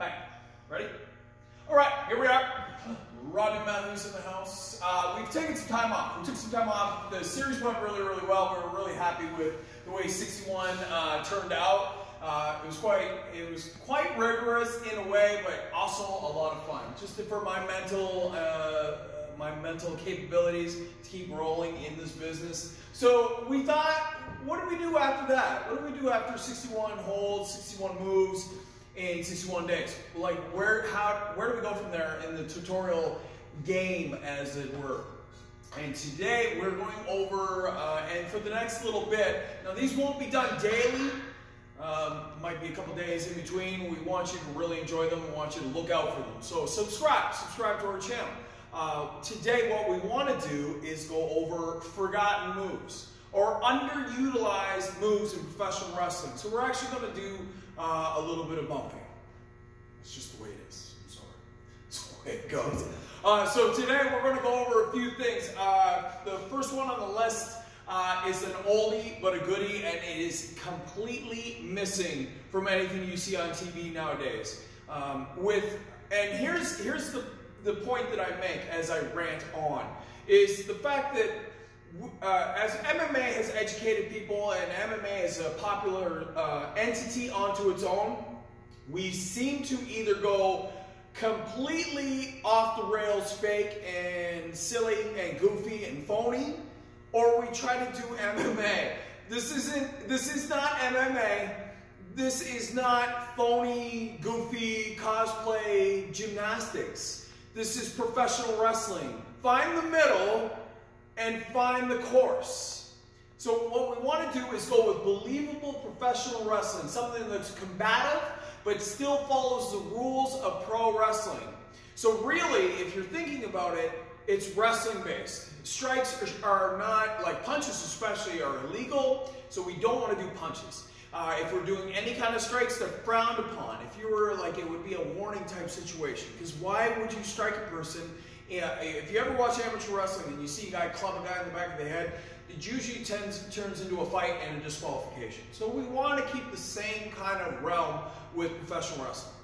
Bang. Ready? All right, here we are. Rodney Matthews in the house. We've taken some time off. We took some time off. The series went really, really well. We were really happy with the way 61 turned out. It was quite rigorous in a way, but also a lot of fun. Just for my mental capabilities to keep rolling in this business. So we thought, what do we do after that? What do we do after 61 holds, 61 moves in 61 days? Like where do we go from there in the tutorial game, as it were? And today we're going over, and for the next little bit, now these won't be done daily. Might be a couple days in between. We want you to really enjoy them. We want you to look out for them. So subscribe to our channel. Today what we want to do is go over forgotten moves or underutilized moves in professional wrestling. So we're actually going to do a little bit of bumping. It's just the way it is. I'm sorry. It's the way it goes. So today we're going to go over a few things. The first one on the list is an oldie but a goodie, and it is completely missing from anything you see on TV nowadays. And here's the point that I make as I rant on, is the fact that as MMA has educated people and MMA is a popular entity onto its own, we seem to either go completely off the rails fake and silly and goofy and phony, or we try to do MMA. This is not MMA. This is not phony, goofy, cosplay gymnastics. This is professional wrestling. Find the middle and find the course. So what we want to do is go with believable professional wrestling, something that's combative but still follows the rules of pro wrestling. So really, if you're thinking about it, it's wrestling based. Strikes are not, like punches especially, are illegal, so we don't want to do punches. If we're doing any kind of strikes, they're frowned upon. If you were like, it would be a warning type situation, because why would you strike a person? If you ever watch amateur wrestling and you see a guy club a guy in the back of the head, it usually turns into a fight and a disqualification. So we want to keep the same kind of realm with professional wrestling.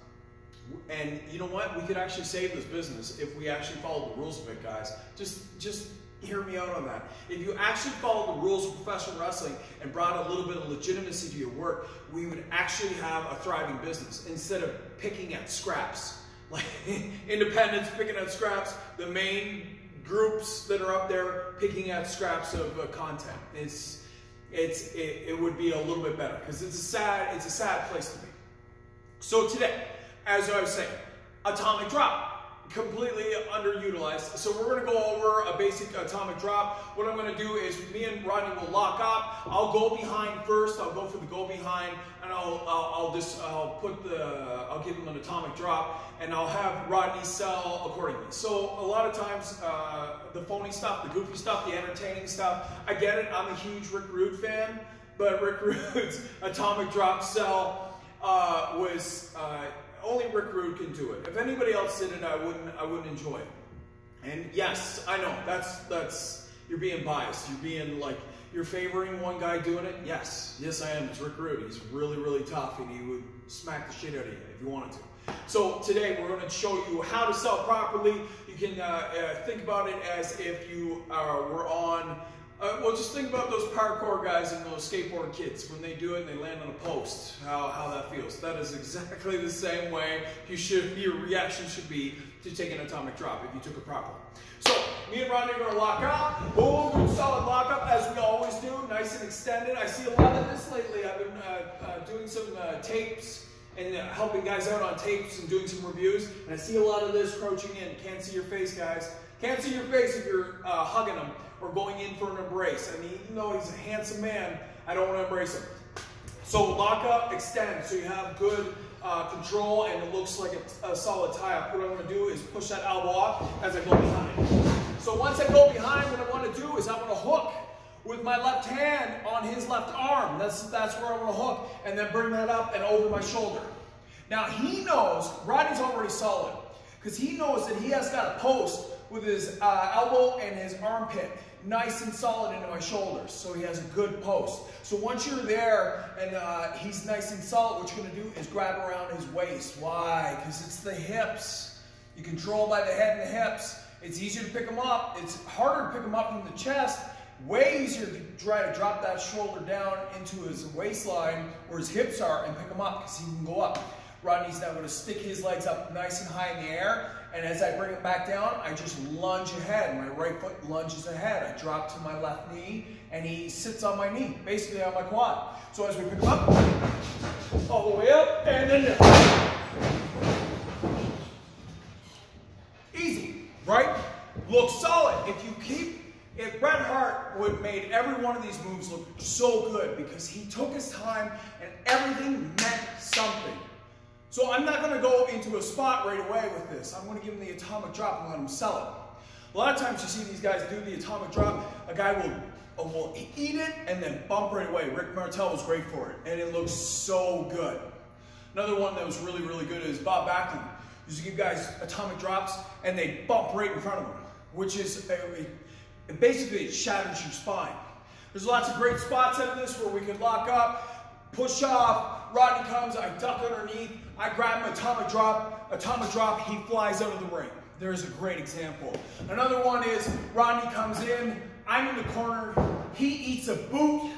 And you know what? We could actually save this business if we actually followed the rules of it, guys. Just hear me out on that. If you actually followed the rules of professional wrestling and brought a little bit of legitimacy to your work, we would actually have a thriving business instead of picking at scraps. Like independents picking at scraps, the main groups that are up there picking at scraps of content. It would be a little bit better, because it's a sad place to be. So today, as I was saying, atomic drop. Completely underutilized. So we're going to go over a basic atomic drop. What I'm going to do is me and Rodney will lock up. I'll go behind first. I'll go for the go behind, and I'll give him an atomic drop, and I'll have Rodney sell accordingly. So a lot of times the phony stuff, the goofy stuff, the entertaining stuff, I get it. I'm a huge Rick Rude fan, but Rick Rude's atomic drop sell was only Rick Rude can do it. If anybody else did it, I wouldn't enjoy it. And yes, I know that's you're being biased. You're being like, you're favoring one guy doing it. Yes, I am. It's Rick Rude. He's really, really tough, and he would smack the shit out of you if you wanted to. So today we're going to show you how to sell properly. You can think about it as if you were on. Well, just think about those parkour guys and those skateboard kids when they do it and they land on a post, how that feels. That is exactly the same way your reaction should be to take an atomic drop if you took it properly. So, me and Rodney are going to lock up. Boom, solid lock up as we always do, nice and extended. I see a lot of this lately. I've been doing some tapes and helping guys out on tapes and doing some reviews, and I see a lot of this crouching in. Can't see your face, guys. Can't see your face if you're hugging him or going in for an embrace. I mean, even though he's a handsome man, I don't want to embrace him. So lock up, extend, so you have good control and it looks like a solid tie-up. What I'm going to do is push that elbow off as I go behind. So once I go behind, what I want to do is I'm going to hook with my left hand on his left arm. That's where I'm going to hook, and then bring that up and over my shoulder. Now he knows, Rodney's already solid, because he knows that he has got a post with his elbow and his armpit. nice and solid into my shoulders, so he has a good post. So once you're there and he's nice and solid, what you're going to do is grab around his waist. Why? Because it's the hips. You control by the head and the hips. It's easier to pick him up. It's harder to pick him up from the chest. Way easier to try to drop that shoulder down into his waistline where his hips are and pick him up because he can go up. Rodney's now going to stick his legs up nice and high in the air, and as I bring him back down, I just lunge ahead. My right foot lunges ahead. I drop to my left knee, and he sits on my knee, basically on my quad. So as we pick him up, all the way up, and then down. Easy, right? Looks solid. If Bret Hart would have made every one of these moves look so good because he took his time and everything meant something. So I'm not going to go into a spot right away with this. I'm going to give him the atomic drop and let him sell it. A lot of times you see these guys do the atomic drop. A guy will eat it and then bump right away. Rick Martel was great for it, and it looks so good. Another one that was really, really good is Bob Backlund. Used to give guys atomic drops, and they bump right in front of them, which is basically it shatters your spine. There's lots of great spots out of this where we could lock up, push off. Rodney comes, I duck underneath, I grab him, atomic drop, he flies out of the ring. There's a great example. Another one is Rodney comes in, I'm in the corner, he eats a boot,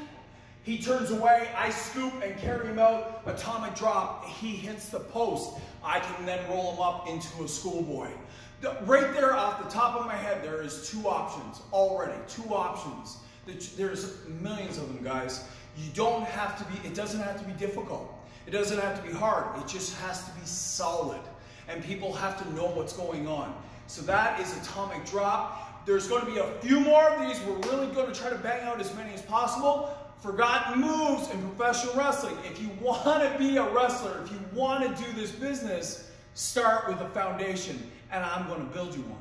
he turns away, I scoop and carry him out, atomic drop, he hits the post. I can then roll him up into a schoolboy. Right there off the top of my head, there is two options already, two options. There's millions of them, guys. You don't have to be, it doesn't have to be difficult. It doesn't have to be hard. It just has to be solid. And people have to know what's going on. So that is atomic drop. There's going to be a few more of these. We're really going to try to bang out as many as possible. Forgotten moves in professional wrestling. If you want to be a wrestler, if you want to do this business, start with a foundation. And I'm going to build you one.